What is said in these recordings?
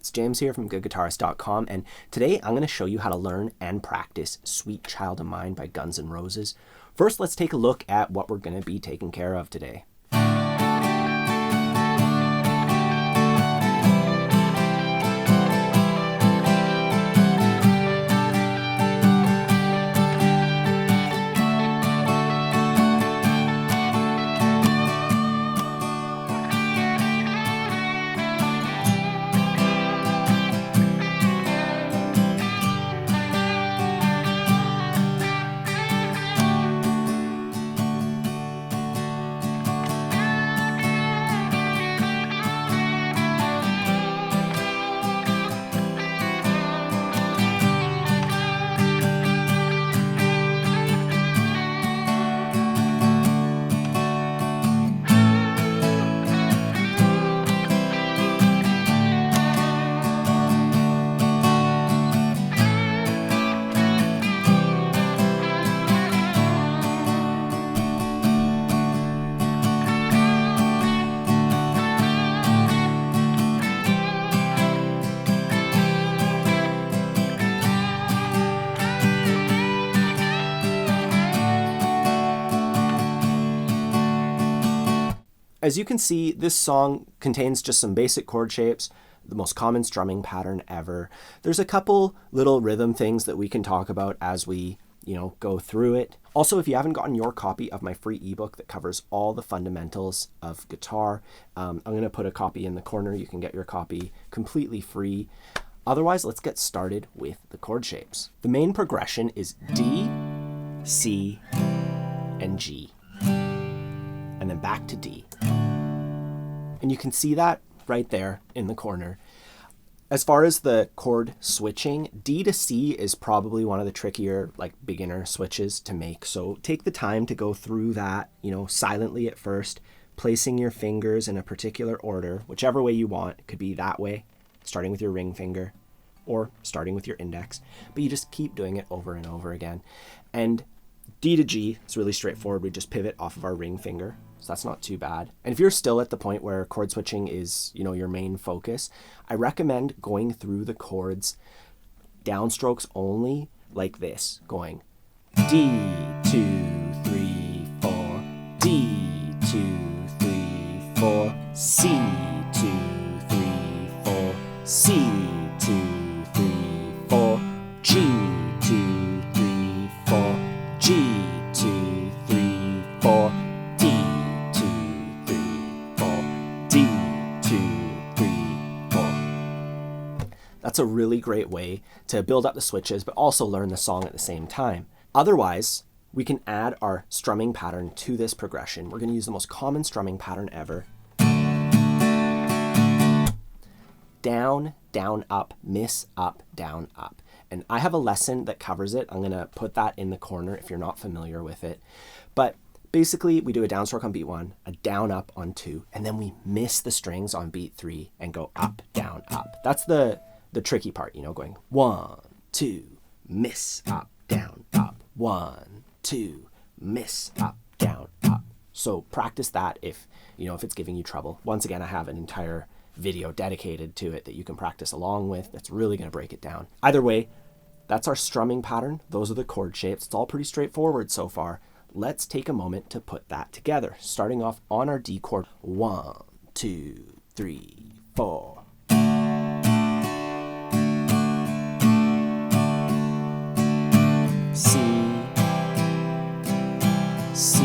It's James here from GoodGuitarist.com, and today I'm going to show you how to learn and practice Sweet Child of Mine by Guns N' Roses. First, let's take a look at what we're going to be taking care of today. As you can see, this song contains just some basic chord shapes, the most common strumming pattern ever. There's a couple little rhythm things that we can talk about as we, go through it. Also, if you haven't gotten your copy of my free ebook that covers all the fundamentals of guitar, I'm going to put a copy in the corner. You can get your copy completely free. Otherwise, let's get started with the chord shapes. The main progression is D, C, and G, and then back to D. And you can see that right there in the corner. As far as the chord switching, D to C is probably one of the trickier, beginner switches to make. So take the time to go through that, silently at first, placing your fingers in a particular order, whichever way you want. It could be that way, starting with your ring finger, or starting with your index. But you just keep doing it over and over again. And D to G is really straightforward. We just pivot off of our ring finger. So that's not too bad. And if you're still at the point where chord switching is, your main focus, I recommend going through the chords downstrokes only, like this, going D, 2, 3, 4, D, 2, 3, 4, C, 2, 3, 4, C, 2, 3, 4, G, 2, 3, 4, G, 2, 3, 4, D, 2, 3, 4, D, 2, 3, 4. That's a really great way to build up the switches, but also learn the song at the same time. Otherwise, we can add our strumming pattern to this progression. We're going to use the most common strumming pattern ever. Down, down, up, miss, up, down, up. And I have a lesson that covers it. I'm going to put that in the corner if you're not familiar with it. But basically, we do a downstroke on beat 1, a down, up on 2, and then we miss the strings on beat 3 and go up, down, up. That's the tricky part, going 1, 2, miss, up, down, up, 1, 2, miss, up, down, up. So practice that if it's giving you trouble. Once again, I have an entire video dedicated to it that you can practice along with. That's really going to break it down. Either way, that's our strumming pattern. Those are the chord shapes. It's all pretty straightforward so far. Let's take a moment to put that together. Starting off on our D chord. 1, 2, 3, 4. C, C,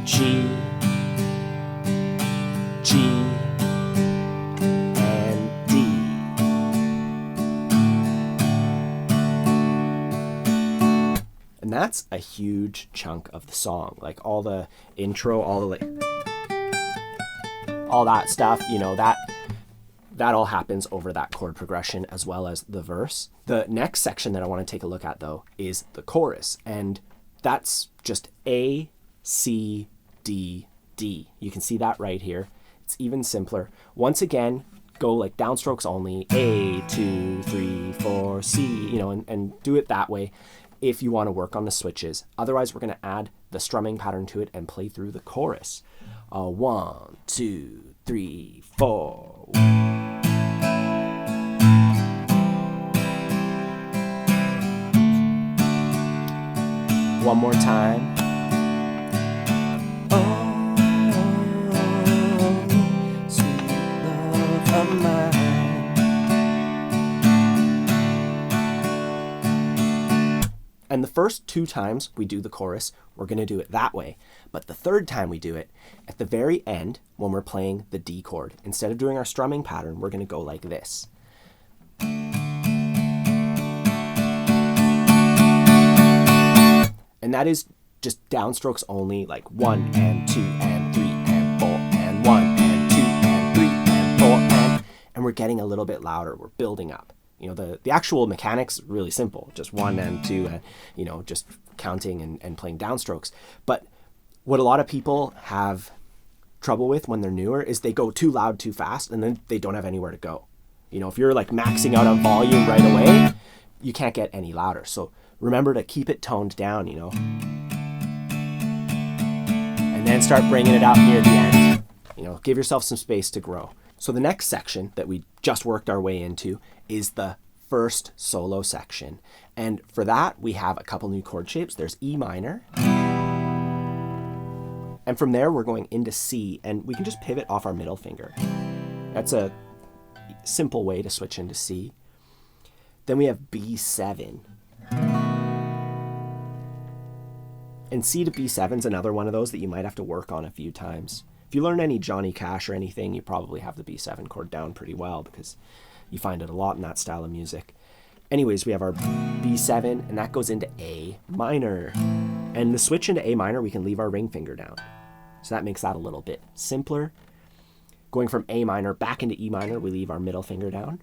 G, G, and D. And that's a huge chunk of the song. All the intro, all that stuff, that all happens over that chord progression as well as the verse. The next section that I want to take a look at, though, is the chorus. And that's just A, C, D, D. You can see that right here. It's even simpler. Once again, go downstrokes only, A, 2, 3, 4, C, and do it that way if you want to work on the switches. Otherwise, we're going to add the strumming pattern to it and play through the chorus. 1, 2, 3, 4. One more time. Oh, sweet love of mine. And the first 2 times we do the chorus, we're going to do it that way. But the third time we do it, at the very end, when we're playing the D chord, instead of doing our strumming pattern, we're going to go like this. And that is just downstrokes only, like 1 and 2 and 3 and 4 and 1 and 2 and 3 and 4 and we're getting a little bit louder. We're building up. You know, the actual mechanics really simple, just 1 and 2 and, you know, just counting and playing downstrokes. But what a lot of people have trouble with when they're newer is they go too loud too fast and then they don't have anywhere to go. You know, if you're like maxing out on volume right away, you can't get any louder. So remember to keep it toned down, you know, and then start bringing it up near the end. You know, give yourself some space to grow. So the next section that we just worked our way into is the first solo section. And for that, we have a couple new chord shapes. There's E minor. And from there, we're going into C, and we can just pivot off our middle finger. That's a simple way to switch into C. Then we have B7. And C to B7 is another one of those that you might have to work on a few times. If you learn any Johnny Cash or anything, you probably have the B7 chord down pretty well because you find it a lot in that style of music. Anyways, we have our B7, and that goes into A minor. And the switch into A minor, we can leave our ring finger down. So that makes that a little bit simpler. Going from A minor back into E minor, we leave our middle finger down.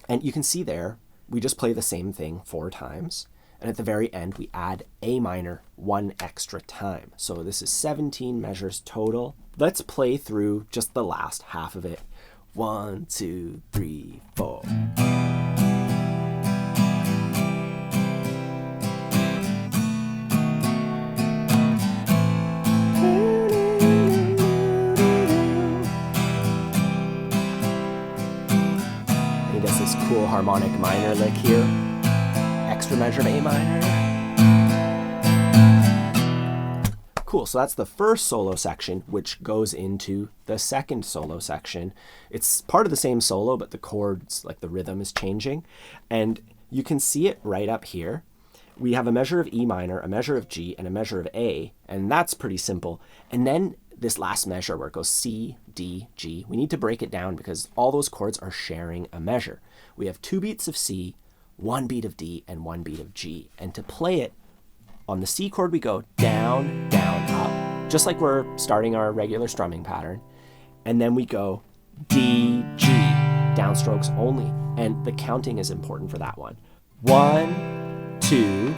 And you can see there, we just play the same thing 4 times. And at the very end, we add A minor 1 extra time. So this is 17 measures total. Let's play through just the last half of it. 1, 2, 3, 4. He does this cool harmonic minor lick here. Extra measure of A minor. Cool, so that's the first solo section, which goes into the second solo section. It's part of the same solo, but the chords, like the rhythm is changing. And you can see it right up here. We have a measure of E minor, a measure of G, and a measure of A, and that's pretty simple. And then this last measure where it goes C, D, G, we need to break it down because all those chords are sharing a measure. We have 2 beats of C, 1 beat of D, and 1 beat of G. And to play it, on the C chord we go down, down, up, just like we're starting our regular strumming pattern. And then we go D, G, downstrokes only. And the counting is important for that one. 1, 2,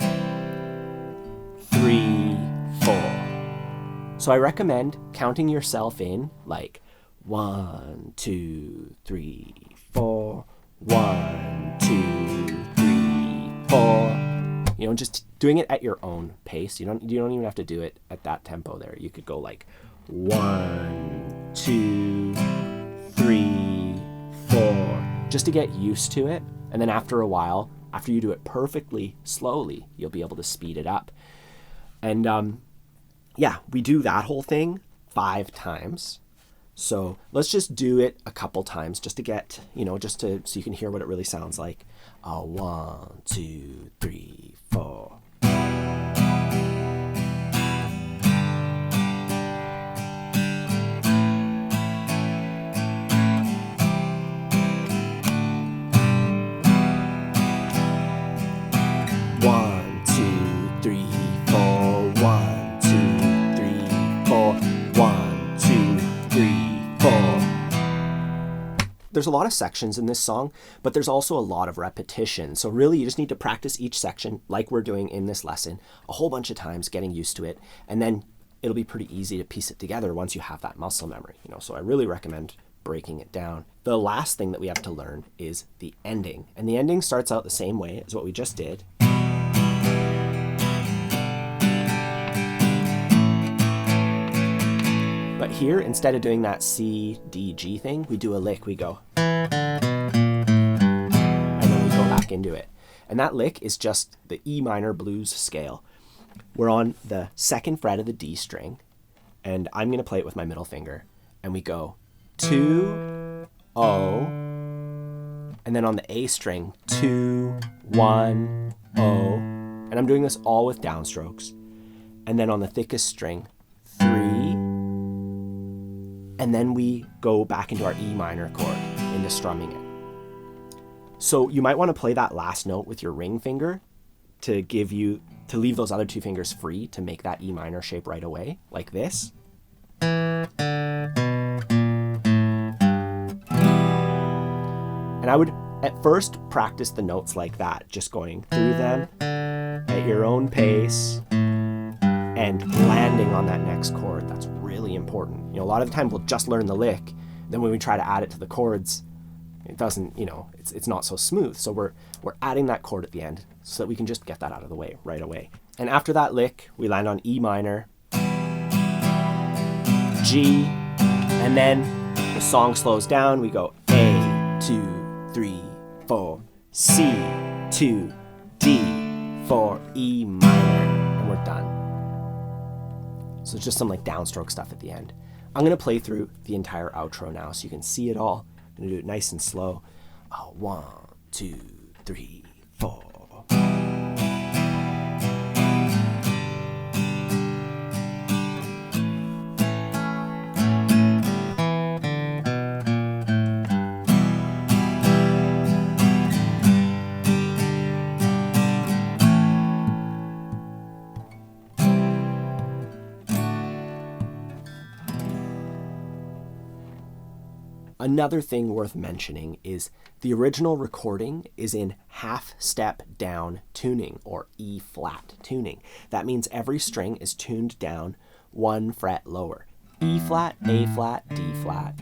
3, 4. So I recommend counting yourself in like 1, 2, 3, 4, 1, 2, 3, 4. You know, just doing it at your own pace. You don't even have to do it at that tempo there. You could go like 1, 2, 3, 4, just to get used to it. And then after a while, after you do it perfectly slowly, you'll be able to speed it up. And yeah, we do that whole thing 5 times. So let's just do it a couple times just to get, you know, so you can hear what it really sounds like. 1, 2, 3, 4. There's a lot of sections in this song, but there's also a lot of repetition. So really you just need to practice each section like we're doing in this lesson a whole bunch of times, getting used to it. And then it'll be pretty easy to piece it together once you have that muscle memory, you know. So I really recommend breaking it down. The last thing that we have to learn is the ending. And the ending starts out the same way as what we just did. But here, instead of doing that C, D, G thing, we do a lick. We go, and then we go back into it. And that lick is just the E minor blues scale. We're on the 2nd fret of the D string, and I'm going to play it with my middle finger. And we go 2, O, and then on the A string, 2, 1, O, and I'm doing this all with downstrokes. And then on the thickest string, 3, and then we go back into our E minor chord, into strumming it. So you might want to play that last note with your ring finger to leave those other 2 fingers free to make that E minor shape right away, like this. And I would at first practice the notes like that, just going through them at your own pace and landing on that next chord. That's really important. You know, a lot of the time we'll just learn the lick, then when we try to add it to the chords, it doesn't, you know, it's not so smooth. So we're adding that chord at the end so that we can just get that out of the way right away. And after that lick, we land on E minor, G, and then the song slows down. We go A, 2, 3, 4, C, 2, D, 4, E minor, and we're done. So it's just some like downstroke stuff at the end. I'm going to play through the entire outro now so you can see it all. I'm going to do it nice and slow. 1, 2, 3, 4. Another thing worth mentioning is the original recording is in half-step down tuning, or E-flat tuning. That means every string is tuned down 1 fret lower. E-flat, A-flat, D-flat,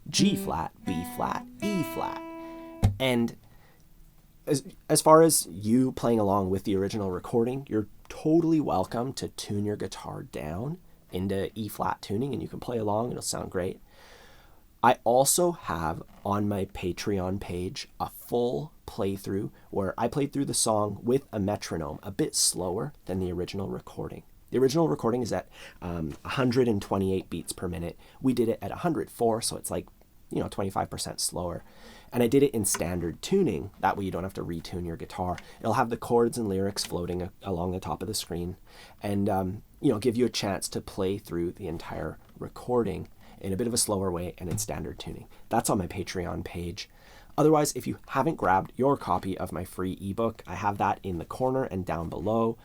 G-flat, B-flat, E-flat. And as far as you playing along with the original recording, you're totally welcome to tune your guitar down into E-flat tuning, and you can play along. It'll sound great. I also have on my Patreon page a full playthrough where I played through the song with a metronome, a bit slower than the original recording. The original recording is at 128 beats per minute. We did it at 104, so it's like, 25% slower. And I did it in standard tuning. That way you don't have to retune your guitar. It'll have the chords and lyrics floating along the top of the screen, and give you a chance to play through the entire recording in a bit of a slower way and in standard tuning. That's on my Patreon page. Otherwise, if you haven't grabbed your copy of my free ebook, I have that in the corner and down below.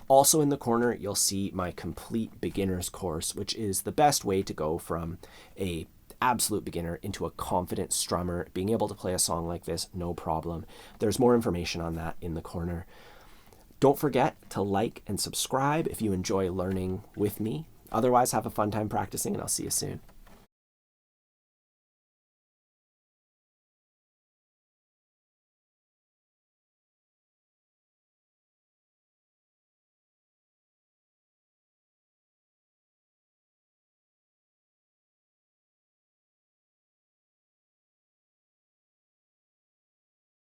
Also in the corner, you'll see my complete beginner's course, which is the best way to go from a absolute beginner into a confident strummer, being able to play a song like this, no problem. There's more information on that in the corner. Don't forget to like and subscribe if you enjoy learning with me. Otherwise, have a fun time practicing, and I'll see you soon.